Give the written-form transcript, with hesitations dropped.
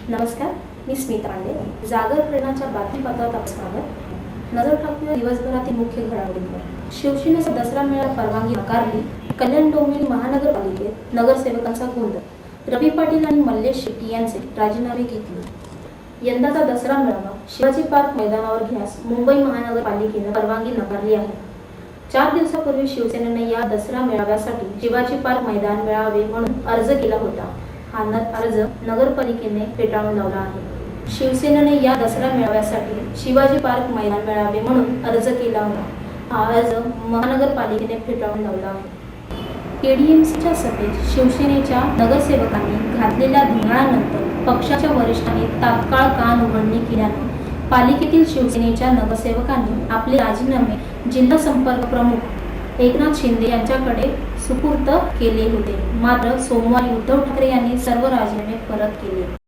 नमस्कार, मी स्मिता पांडे. जागर प्रेरणाच्या बातमीपत्रात आपलं स्वागत. नजर टाकूया दिवसभरातील मुख्य घडामोडींवर. शिवसेनेचा दसरा मेळाव्याला परवानगी नाकारली. कल्याण डोंबिवली महानगरपालिकेत नगरसेवकांचा गोंधळ. रवी पाटील आणि मल्लेश शेट्टी यांचे राजीनामे घेतले. यंदाचा दसरा मेळावा शिवाजी पार्क मैदानावर घेण्यास मुंबई महानगरपालिकेने परवानगी नाकारली आहे. 4 दिवसापूर्वी शिवसेनेने या दसरा मेळाव्यासाठी शिवाजी पार्क मैदान मिळावे म्हणून अर्ज केला होता. हा अर्ज नगरपालिकेने फेटाळून लावला आहे. शिवसेनेने या दसरा मेळाव्यासाठी शिवाजी पार्क मैदान मिळावे म्हणून अर्ज केला होता. हा अर्ज महानगरपालिकेने फेटाळून लावला आहे. केडीएमसीच्या सभेत शिवसेनेच्या नगरसेवकांनी घातलेल्या धिंगाणानंतर पक्षाच्या वरिष्ठांनी तात्काळ कान उघडणी केल्याने पालिकेतील शिवसेनेच्या नगरसेवकांनी आपले राजीनामे जिल्हा संपर्क प्रमुख एकनाथ शिंदे यांच्याकडे सुपूर्द केले होते. मात्र सोमवारी उद्धव ठाकरे यांनी सर्व राजीनामे परत केले.